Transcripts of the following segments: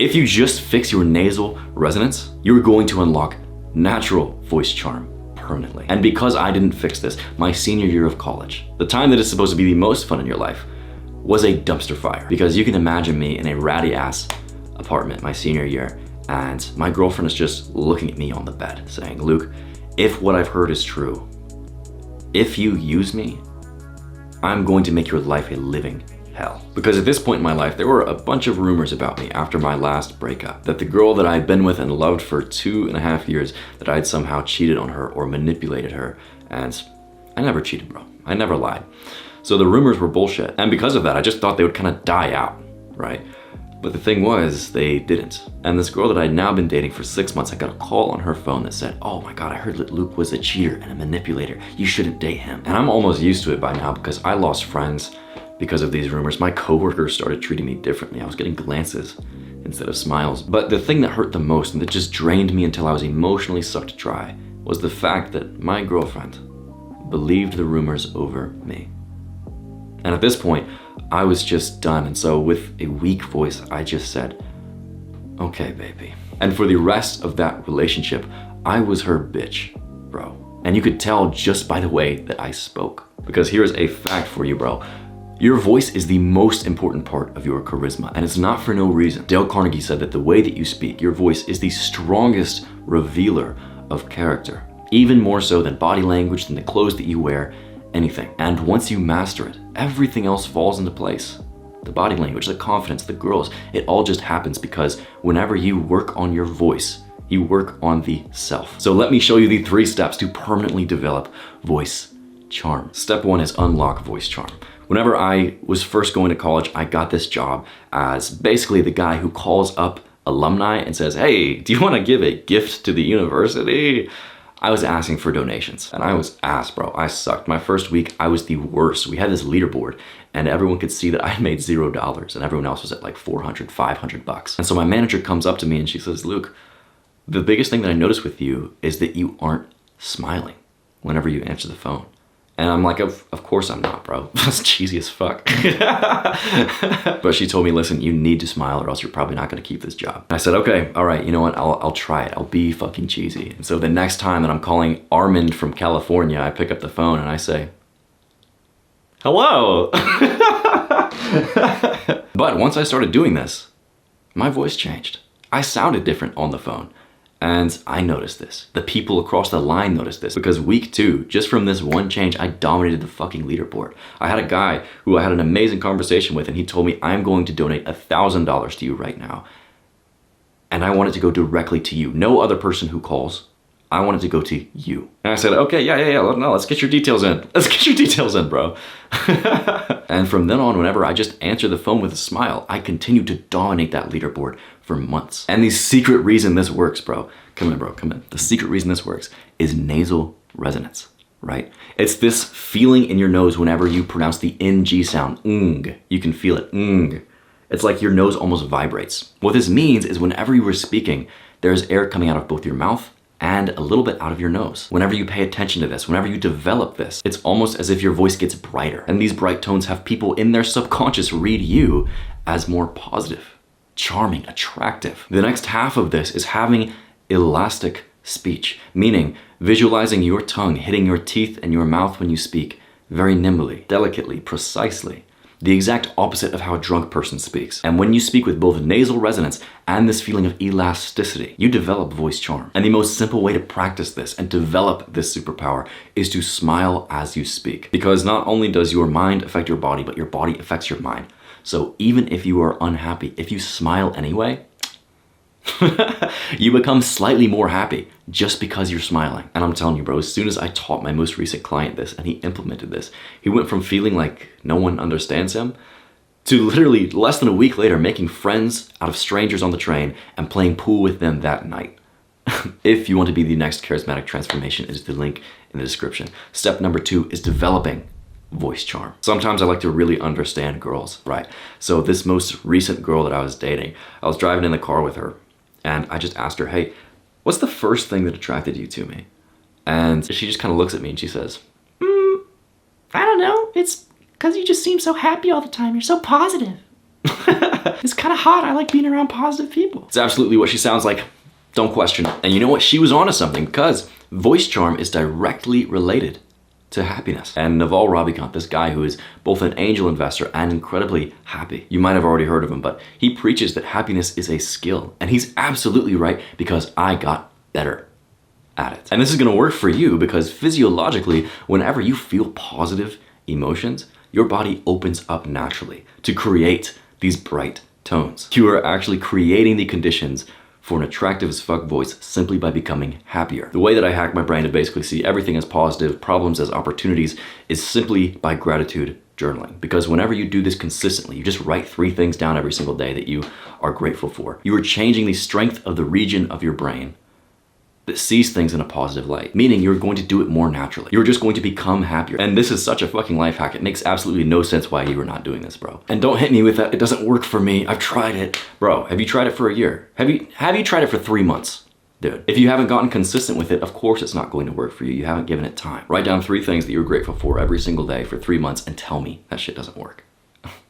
If you just fix your nasal resonance, you're going to unlock natural voice charm permanently. And because I didn't fix this, my senior year of college, the time that is supposed to be the most fun in your life, was a dumpster fire. Because you can imagine me in a ratty ass apartment my senior year, and my girlfriend is just looking at me on the bed saying, Luke, if what I've heard is true, if you use me, I'm going to make your life a living hell. Because at this point in my life, there were a bunch of rumors about me after my last breakup, that the girl that I had been with and loved for 2.5 years, that I had somehow cheated on her or manipulated her. And I never cheated, bro. I never lied. So the rumors were bullshit. And because of that, I just thought they would kind of die out, right? But the thing was, they didn't. And this girl that I'd now been dating for 6 months, I got a call on her phone that said, oh my God, I heard that Luke was a cheater and a manipulator. You shouldn't date him. And I'm almost used to it by now because I lost friends because of these rumors. My coworkers started treating me differently. I was getting glances instead of smiles. But the thing that hurt the most and that just drained me until I was emotionally sucked dry was the fact that my girlfriend believed the rumors over me. And at this point, I was just done. And so with a weak voice, I just said, okay, baby. And for the rest of that relationship, I was her bitch, bro. And you could tell just by the way that I spoke. Because here's a fact for you, bro. Your voice is the most important part of your charisma, and it's not for no reason. Dale Carnegie said that the way that you speak, your voice is the strongest revealer of character, even more so than body language, than the clothes that you wear, anything. And once you master it, everything else falls into place. The body language, the confidence, the girls, it all just happens because whenever you work on your voice, you work on the self. So let me show you the 3 steps to permanently develop voice charm. Step 1 is unlock voice charm. Whenever I was first going to college, I got this job as basically the guy who calls up alumni and says, hey, do you want to give a gift to the university? I was asking for donations and I was ass, bro. I sucked. My first week, I was the worst. We had this leaderboard and everyone could see that I made $0 and everyone else was at like 400, 500 bucks. And so my manager comes up to me and she says, Luke, the biggest thing that I noticed with you is that you aren't smiling whenever you answer the phone. And I'm like, of course I'm not, bro. That's cheesy as fuck. But she told me, listen, you need to smile or else you're probably not gonna keep this job. And I said, okay, all right, you know what? I'll try it. I'll be fucking cheesy. And so the next time that I'm calling Armand from California, I pick up the phone and I say, hello. But once I started doing this, my voice changed. I sounded different on the phone. And I noticed this. The people across the line noticed this because week 2, just from this one change, I dominated the fucking leaderboard. I had a guy who I had an amazing conversation with and he told me, I'm going to donate $1,000 to you right now. And I want it to go directly to you. No other person who calls. I want it to go to you. And I said, okay, yeah, no, let's get your details in. Let's get your details in, bro. And from then on, whenever I just answer the phone with a smile, I continue to dominate that leaderboard for months. And the secret reason this works, bro, come in, bro, come in. The secret reason this works is nasal resonance, right? It's this feeling in your nose whenever you pronounce the NG sound, ng. You can feel it, ng. It's like your nose almost vibrates. What this means is whenever you are speaking, there's air coming out of both your mouth and a little bit out of your nose. Whenever you pay attention to this, whenever you develop this, it's almost as if your voice gets brighter. And these bright tones have people in their subconscious read you as more positive, charming, attractive. The next half of this is having elastic speech, meaning visualizing your tongue hitting your teeth and your mouth when you speak very nimbly, delicately, precisely. The exact opposite of how a drunk person speaks. And when you speak with both nasal resonance and this feeling of elasticity, you develop voice charm. And the most simple way to practice this and develop this superpower is to smile as you speak. Because not only does your mind affect your body, but your body affects your mind. So even if you are unhappy, if you smile anyway, you become slightly more happy just because you're smiling. And I'm telling you, bro, as soon as I taught my most recent client this and he implemented this, he went from feeling like no one understands him to literally less than a week later making friends out of strangers on the train and playing pool with them that night. If you want to be the next charismatic transformation, is the link in the description. Step number 2 is developing voice charm. Sometimes I like to really understand girls, right? So this most recent girl that I was dating, I was driving in the car with her and I just asked her, hey, what's the first thing that attracted you to me? And she just kind of looks at me and she says, I don't know. It's because you just seem so happy all the time. You're so positive. It's kind of hot. I like being around positive people. It's absolutely what she sounds like. Don't question it. And you know what? She was onto something, because voice charm is directly related to happiness. And Naval Ravikant, this guy who is both an angel investor and incredibly happy, you might have already heard of him, but he preaches that happiness is a skill. And he's absolutely right, because I got better at it. And this is gonna work for you, because physiologically, whenever you feel positive emotions, your body opens up naturally to create these bright tones. You are actually creating the conditions for an attractive as fuck voice simply by becoming happier. The way that I hack my brain to basically see everything as positive, problems as opportunities, is simply by gratitude journaling. Because whenever you do this consistently, you just write 3 things down every single day that you are grateful for. You are changing the strength of the region of your brain that sees things in a positive light, meaning you're going to do it more naturally. You're just going to become happier. And this is such a fucking life hack. It makes absolutely no sense why you are not doing this, bro. And don't hit me with that, it doesn't work for me. I've tried it. Bro, have you tried it for a year? Have you tried it for 3 months? Dude, if you haven't gotten consistent with it, of course it's not going to work for you. You haven't given it time. Write down 3 things that you're grateful for every single day for 3 months and tell me that shit doesn't work.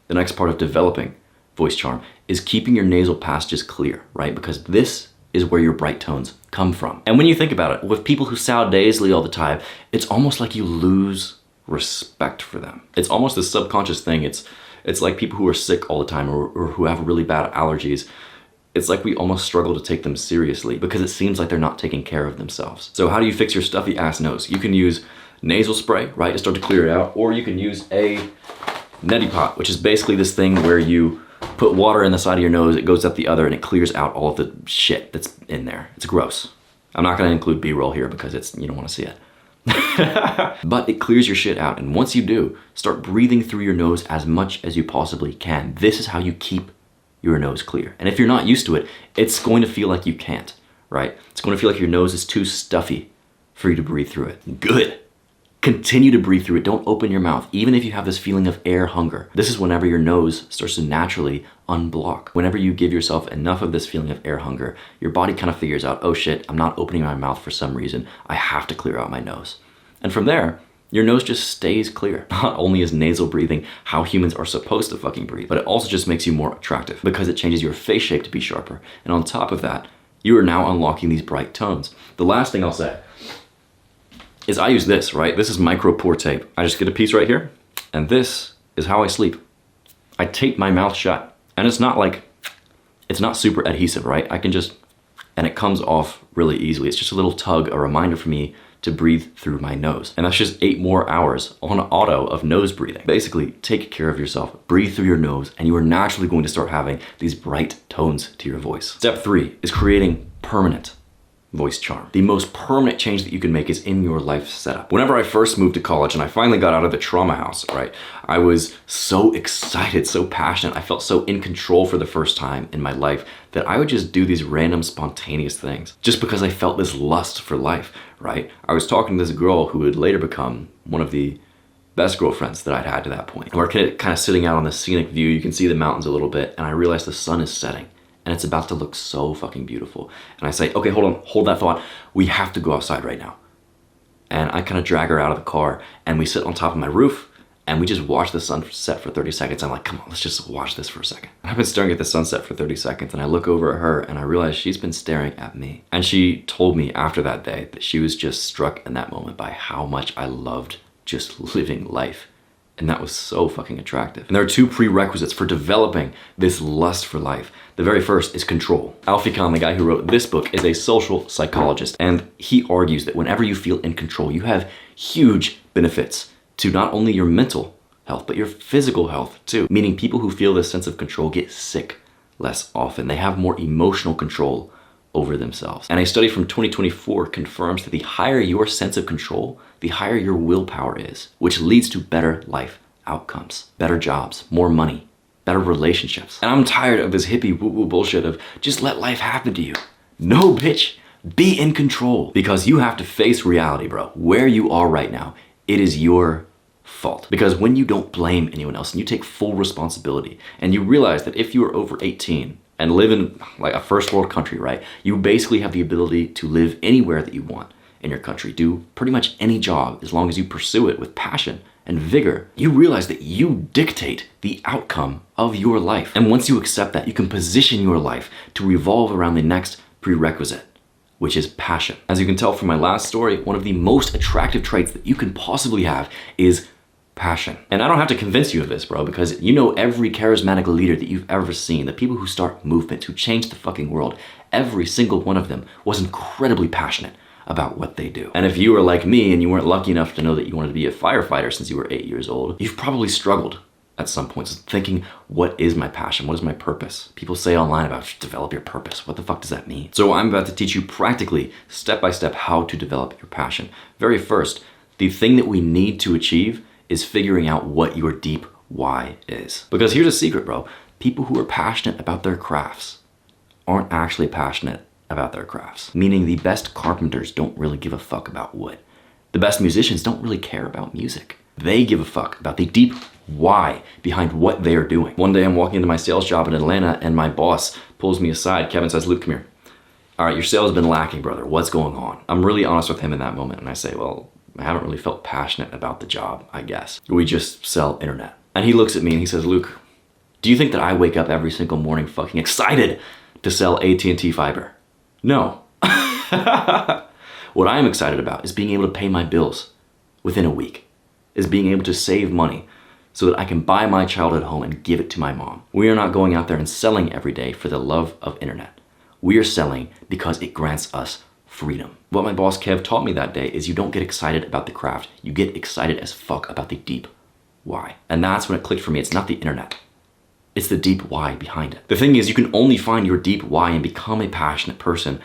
The next part of developing voice charm is keeping your nasal passages clear, right? Because this is where your bright tones come from. And when you think about it, with people who sound nasally all the time, it's almost like you lose respect for them. It's almost a subconscious thing. It's like people who are sick all the time, or who have really bad allergies. It's like we almost struggle to take them seriously because it seems like they're not taking care of themselves. So how do you fix your stuffy ass nose? You can use nasal spray, right, to start to clear it out, or you can use a neti pot, which is basically this thing where you put water in the side of your nose, it goes up the other, and it clears out all of the shit that's in there. It's gross. I'm not gonna include B-roll here because you don't wanna see it. But it clears your shit out, and once you do, start breathing through your nose as much as you possibly can. This is how you keep your nose clear. And if you're not used to it, it's going to feel like you can't, right? It's going to feel like your nose is too stuffy for you to breathe through it. Good. Continue to breathe through it. Don't open your mouth, even if you have this feeling of air hunger. This is whenever your nose starts to naturally unblock. Whenever you give yourself enough of this feeling of air hunger, your body kind of figures out, oh shit, I'm not opening my mouth for some reason. I have to clear out my nose. And from there, your nose just stays clear. Not only is nasal breathing how humans are supposed to fucking breathe, but it also just makes you more attractive because it changes your face shape to be sharper. And on top of that, you are now unlocking these bright tones. The last thing I'll say is I use this, right? This is micro pore tape. I just get a piece right here, and this is how I sleep. I tape my mouth shut, and it's not super adhesive, right? I can just, and it comes off really easily. It's just a little tug, a reminder for me to breathe through my nose. And that's just 8 more hours on auto of nose breathing. Basically, take care of yourself, breathe through your nose, and you are naturally going to start having these bright tones to your voice. Step 3 is creating permanent voice charm. The most permanent change that you can make is in your life setup. Whenever I first moved to college and I finally got out of the trauma house, right, I was so excited, so passionate. I felt so in control for the first time in my life that I would just do these random spontaneous things just because I felt this lust for life, right? I was talking to this girl who would later become one of the best girlfriends that I'd had to that point. And we're kind of sitting out on the scenic view. You can see the mountains a little bit, and I realized the sun is setting. And it's about to look so fucking beautiful. And I say, okay, hold on, hold that thought. We have to go outside right now. And I kind of drag her out of the car, and we sit on top of my roof, and we just watch the sunset for 30 seconds. I'm like, come on, let's just watch this for a second. I've been staring at the sunset for 30 seconds, and I look over at her, and I realize she's been staring at me. And she told me after that day that she was just struck in that moment by how much I loved just living life. And that was so fucking attractive. And there are 2 prerequisites for developing this lust for life. The very first is control. Alfie Kahn, the guy who wrote this book, is a social psychologist, and he argues that whenever you feel in control, you have huge benefits to not only your mental health, but your physical health too. Meaning people who feel this sense of control get sick less often. They have more emotional control over themselves. And a study from 2024 confirms that the higher your sense of control, the higher your willpower is, which leads to better life outcomes, better jobs, more money, better relationships. And I'm tired of this hippie woo-woo bullshit of just let life happen to you. No, bitch, be in control, because you have to face reality, bro. Where you are right now, it is your fault. Because when you don't blame anyone else and you take full responsibility and you realize that if you are over 18 and live in like a first world country, right? You basically have the ability to live anywhere that you want in your country, do pretty much any job as long as you pursue it with passion and vigor, you realize that you dictate the outcome of your life. And once you accept that, you can position your life to revolve around the next prerequisite, which is passion. As you can tell from my last story, one of the most attractive traits that you can possibly have is passion. And I don't have to convince you of this, bro, because you know every charismatic leader that you've ever seen, the people who start movements, who change the fucking world, every single one of them was incredibly passionate about what they do. And if you were like me and you weren't lucky enough to know that you wanted to be a firefighter since you were 8 years old, you've probably struggled at some points thinking, what is my passion? What is my purpose? People say online about develop your purpose. What the fuck does that mean? So I'm about to teach you practically, step by step, how to develop your passion. Very first, the thing that we need to achieve is figuring out what your deep why is. Because here's a secret, bro. People who are passionate about their crafts aren't actually passionate about their crafts. Meaning the best carpenters don't really give a fuck about wood. The best musicians don't really care about music. They give a fuck about the deep why behind what they are doing. One day I'm walking into my sales job in Atlanta and my boss pulls me aside. Kevin says, Luke, come here. All right, your sales have been lacking, brother. What's going on? I'm really honest with him in that moment. And I say, well, I haven't really felt passionate about the job, I guess. We just sell internet. And he looks at me and he says, Luke, do you think that I wake up every single morning fucking excited to sell AT&T fiber? No. What I am excited about is being able to pay my bills within a week, is being able to save money so that I can buy my childhood home and give it to my mom. We are not going out there and selling every day for the love of internet. We are selling because it grants us freedom. What my boss Kev taught me that day is you don't get excited about the craft. You get excited as fuck about the deep why. And that's when it clicked for me. It's not the internet. It's the deep why behind it. The thing is, you can only find your deep why and become a passionate person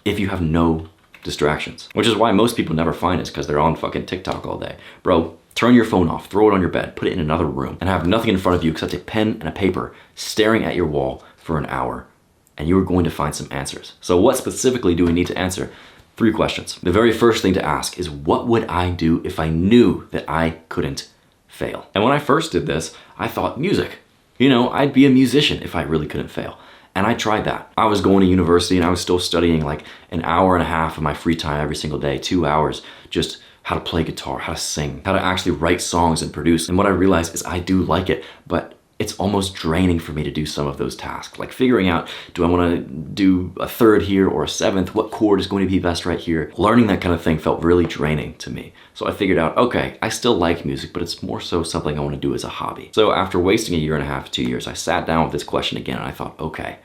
if you have no distractions. Which is why most people never find it, because they're on fucking TikTok all day. Bro, turn your phone off, throw it on your bed, put it in another room, and have nothing in front of you except a pen and a paper staring at your wall for an hour, and you are going to find some answers. So what specifically do we need to answer? 3 questions. The very first thing to ask is, what would I do if I knew that I couldn't fail? And when I first did this, I thought music. You know, I'd be a musician if I really couldn't fail. And I tried that. I was going to university and I was still studying like an hour and a half of my free time every single day, 2 hours, just how to play guitar, how to sing, how to actually write songs and produce. And what I realized is I do like it, but it's almost draining for me to do some of those tasks. Like figuring out, do I want to do a 3rd here or a 7th? What chord is going to be best right here? Learning that kind of thing felt really draining to me. So I figured out, okay, I still like music, but it's more so something I want to do as a hobby. So after wasting a year and a half, 2 years, I sat down with this question again and I thought, okay,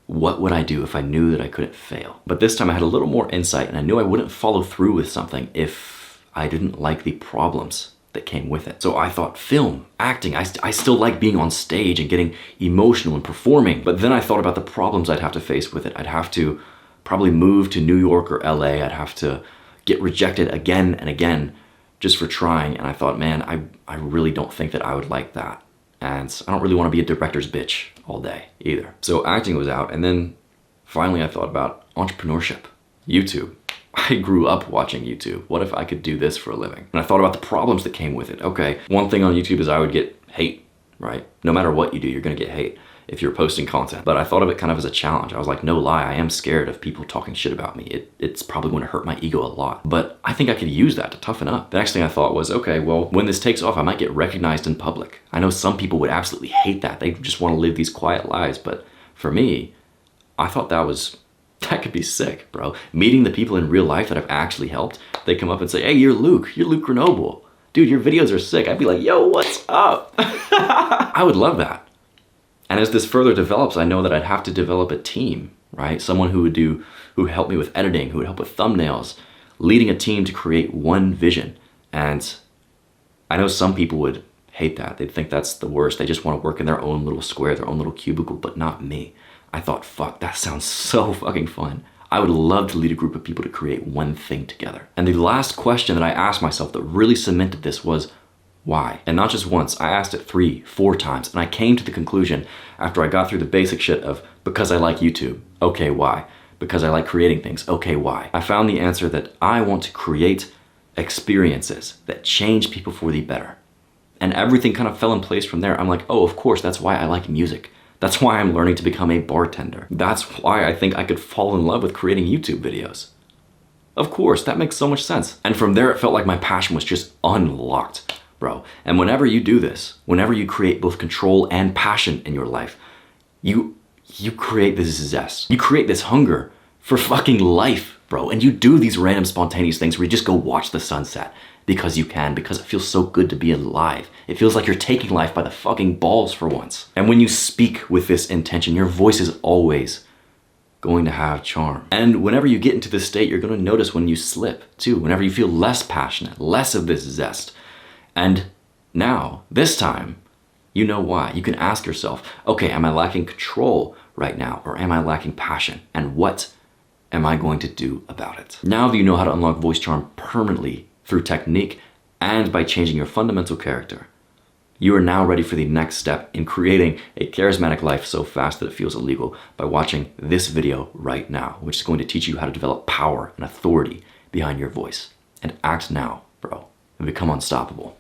what would I do if I knew that I couldn't fail? But this time I had a little more insight and I knew I wouldn't follow through with something if I didn't like the problems that came with it. So I thought film, acting, I still like being on stage and getting emotional and performing. But then I thought about the problems I'd have to face with it. I'd have to probably move to New York or LA. I'd have to get rejected again and again just for trying. And I thought, man, I really don't think that I would like that. And I don't really want to be a director's bitch all day either. So acting was out. And then finally I thought about entrepreneurship, YouTube. I grew up watching YouTube. What if I could do this for a living? And I thought about the problems that came with it. Okay, one thing on YouTube is I would get hate, right? No matter what you do, you're gonna get hate if you're posting content. But I thought of it kind of as a challenge. I was like, no lie, I am scared of people talking shit about me. It's probably gonna hurt my ego a lot. But I think I could use that to toughen up. The next thing I thought was, okay, well, when this takes off, I might get recognized in public. I know some people would absolutely hate that. They just wanna live these quiet lives. But for me, I thought that could be sick, bro. Meeting the people in real life that I've actually helped, they come up and say, hey, you're Luke Grenoble. Dude, your videos are sick. I'd be like, yo, what's up? I would love that. And as this further develops, I know that I'd have to develop a team, right? Someone who would help me with editing, who would help with thumbnails, leading a team to create one vision. And I know some people would hate that. They'd think that's the worst. They just want to work in their own little square, their own little cubicle, but not me. I thought, fuck, that sounds so fucking fun. I would love to lead a group of people to create one thing together. And the last question that I asked myself that really cemented this was, why? And not just once, I asked it 3, 4 times. And I came to the conclusion after I got through the basic shit of, because I like YouTube, okay, why? Because I like creating things, okay, why? I found the answer that I want to create experiences that change people for the better. And everything kind of fell in place from there. I'm like, oh, of course, that's why I like music. That's why I'm learning to become a bartender. That's why I think I could fall in love with creating YouTube videos. Of course, that makes so much sense. And from there, it felt like my passion was just unlocked. bro. And whenever you do this, whenever you create both control and passion in your life, you create this zest. You create this hunger for fucking life, bro. And you do these random spontaneous things where you just go watch the sunset because you can, because it feels so good to be alive. It feels like you're taking life by the fucking balls for once. And when you speak with this intention, your voice is always going to have charm. And whenever you get into this state, you're going to notice when you slip too, whenever you feel less passionate, less of this zest. And now, this time, you know why. You can ask yourself, okay, am I lacking control right now, or am I lacking passion? And what am I going to do about it? Now that you know how to unlock voice charm permanently through technique and by changing your fundamental character, you are now ready for the next step in creating a charismatic life so fast that it feels illegal by watching this video right now, which is going to teach you how to develop power and authority behind your voice. And act now, bro, and become unstoppable.